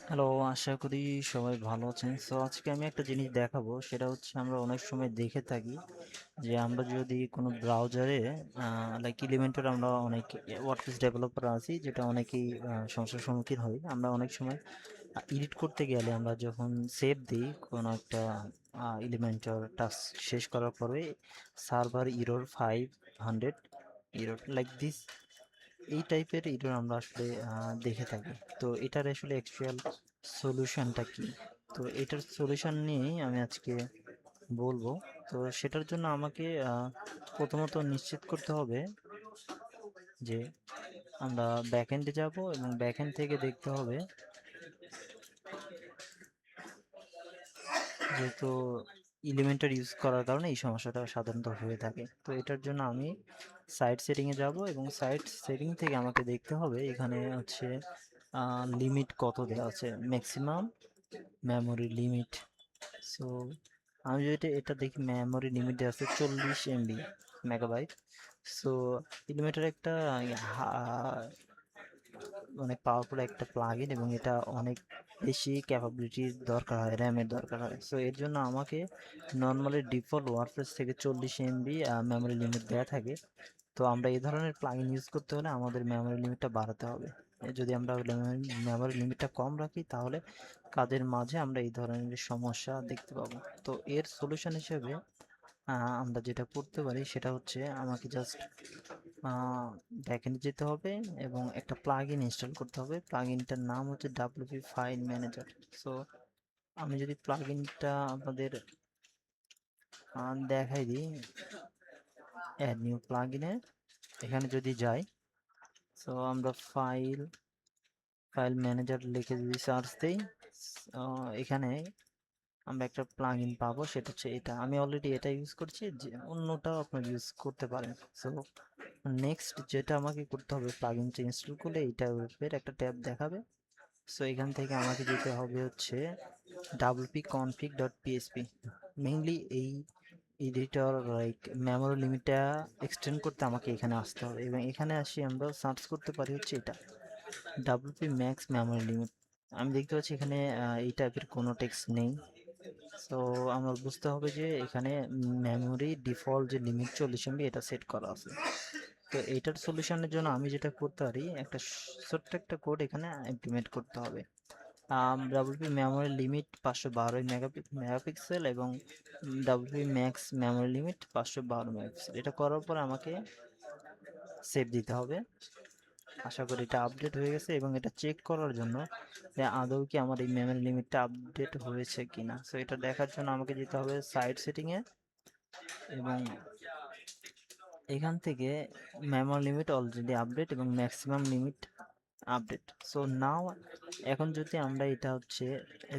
Hello, আশা করি সবাই ভালো আছেন। সো আজকে আমি একটা জিনিস দেখাবো, সেটা হচ্ছে আমরা অনেক সময় দেখে থাকি যে আমরা যদি কোনো ব্রাউজারে লাইক এলিমেন্টর, আমরা অনেক ওয়ার্ডপ্রেস ডেভেলপার আছি, যেটা অনেকেই সমস্যার সম্মুখীন হই। আমরা অনেক সময় এডিট করতে গেলে আমরা যখন সেভ দিই কোনো একটা এলিমেন্টর টাস্ক শেষ করার পরে, server error 500 error like this, এই টাইপের এরর আমরা আসলে দেখে থাকি। তো এটার আসলে অ্যাকচুয়াল সলিউশনটা কি? তো এটার সলিউশন নিয়েই আমি আজকে বলবো। তো সেটার জন্য আমাকে প্রথমত নিশ্চিত করতে হবে যে আমরা ব্যাকএন্ডে যাব এবং ব্যাকএন্ড থেকে দেখতে হবে, যেহেতু এলিমেন্টার ইউজ করার কারণে এই সমস্যাটা সাধারণত হয়ে থাকে। তো এটার জন্য আমি সাইট সেটিংয়ে যাব এবং সাইট সেটিং থেকে আমাকে দেখতে হবে এখানে হচ্ছে লিমিট কত দেওয়া আছে, ম্যাক্সিমাম মেমোরি লিমিট। সো আমি যদি এটা দেখি, মেমোরি লিমিট আছে 40 MB মেগাবাইট। সো এলিমেন্টার একটা অনেক পাওয়ারফুল একটা প্লাগইন এবং এটা অনেক বেশি ক্যাপাবিলিটির দরকার হয়, র্যামের দরকার হয়। সো এর জন্য আমাকে নর্মালি ডিফল্ট ওয়ার্ডপ্রেস থেকে 40 MB মেমোরি লিমিট দেওয়া থাকে। তো আমরা এই ধরনের প্লাগইন ইউজ করতে হলে আমাদের মেমোরি লিমিটটা বাড়াতে হবে। যদি আমরা মেমোরি লিমিটটা কম রাখি, তাহলে কাজের মাঝে আমরা এই ধরনের সমস্যা দেখতে পাবো। তো এর সলিউশন হিসেবে আমরা যেটা করতে পারি সেটা হচ্ছে আমাকে জাস্ট ব্যাকএন্ডে যেতে হবে এবং একটা প্লাগইন ইনস্টল করতে হবে। প্লাগইনটার নাম হচ্ছে ডাব্লিউপি ফাইল ম্যানেজার। সো আমি যদি প্লাগইনটা আপনাদের দেখাই দিই, অ্যাড নিউ প্লাগইনে এখানে যদি যাই, সো আমরা ফাইল ফাইল ম্যানেজার লিখে যদি সার্চ দিই, এখানে আমরা একটা প্লাগইন পাবো, সেটা হচ্ছে এটা। আমি অলরেডি এটা ইউজ করছি, যে অন্যটাও আপনার ইউজ করতে পারেন। সো নেক্সট যেটা আমাকে করতে হবে, প্লাগইনটা ইনস্টল করলে এইটা ওয়েবের একটা ট্যাব দেখাবে। সো এখান থেকে আমাকে যেতে হবে হচ্ছে wp-config.php। মেইনলি এই এডিটর লাইক মেমোরি লিমিটটা এক্সটেন্ড করতে আমাকে এখানে আসতে হবে এবং এখানে আসি আমরা সার্চ করতে পারি হচ্ছে এটা, wp max memory limit। আমি দেখতে পাচ্ছি এখানে এই টাইপের কোনো টেক্সট নেই। সো আমার বুঝতে হবে যে এখানে মেমোরি ডিফল্ট যে লিমিট 40 MB এটা সেট করা আছে। তো এইটার সলিউশনের জন্য আমি যেটা করতে পারি, একটা ছোট্ট একটা কোড এখানে ইমপ্লিমেন্ট করতে হবে। ডাব্লিউপি মেমোরি লিমিট 512 মেগাপিক্সেল এবং WP max memory limit 512 megapixel, এটা করার পর আমাকে সেভ দিতে হবে। আশা করি এটা আপডেট হয়ে গেছে এবং এটা চেক করার জন্য যে আদৌ কি আমার এই মেমোরি লিমিটটা আপডেট হয়েছে কিনা। সো এটা দেখার জন্য আমাকে যেতে হবে সাইট সেটিংয়ে এবং এখান থেকে মেমোরি লিমিট অলরেডি আপডেট এবং maximum limit update. So now এখন যদি আমরা এটা হচ্ছে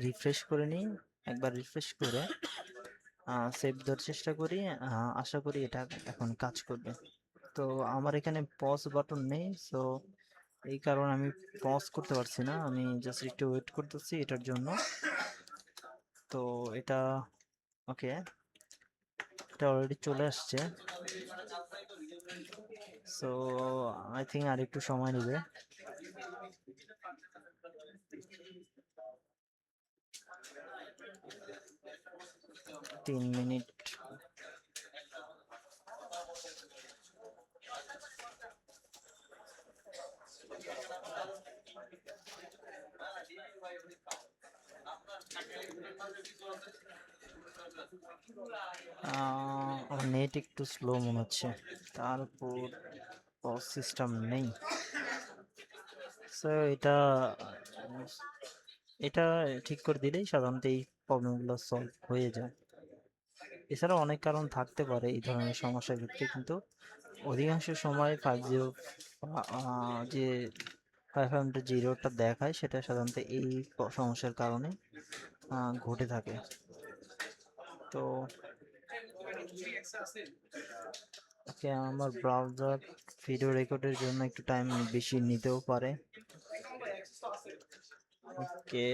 রিফ্রেশ করে নিই, একবার রিফ্রেশ করে সেভ দেওয়ার চেষ্টা করি, আশা করি এটা এখন কাজ করবে। তো আমার এখানে পজ বাটন নেই, সো এই কারণে আমি পজ করতে পারছি না। আমি জাস্ট একটু ওয়েট করতেছি এটার জন্য। তো এটা ওকে, এটা অলরেডি চলে আসছে। সো আই থিঙ্ক আর একটু সময় নেবে। 3 মিনিট। আমার নেট একটু স্লো মনে হচ্ছে, তারপর পজ সিস্টেম নেই। সো এটা এটা ঠিক করে দিলেই সাধারণত এই প্রবলেমগুলো সলভ হয়ে যায়। এছাড়া অনেক কারণ থাকতে পারে এই ধরনের সমস্যার ক্ষেত্রে, কিন্তু অধিকাংশ সময় 50 যে 500 যে এররটা দেখায় সেটা সাধারণত এই সমস্যার কারণে ঘটে থাকে। তো ওকে, আমার ব্রাউজার ভিডিও রেকর্ডের জন্য একটু টাইম বেশি নিতেও পারে। ওকে,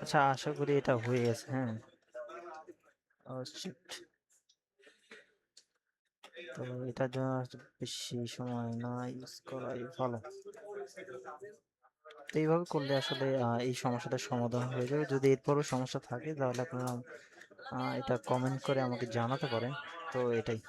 আচ্ছা, আশা করি এটা হয়ে গেছে। হ্যাঁ, শিট। তো এটার জন্য আর বেশি সময় না ইউজ করাই ভালো। তো এইভাবে করলে আসলে এই সমস্যাটার সমাধান হয়ে যাবে। যদি এরপরও সমস্যা থাকে তাহলে আপনারা এটা কমেন্ট করে আমাকে জানাতে পারেন। তো এটাই।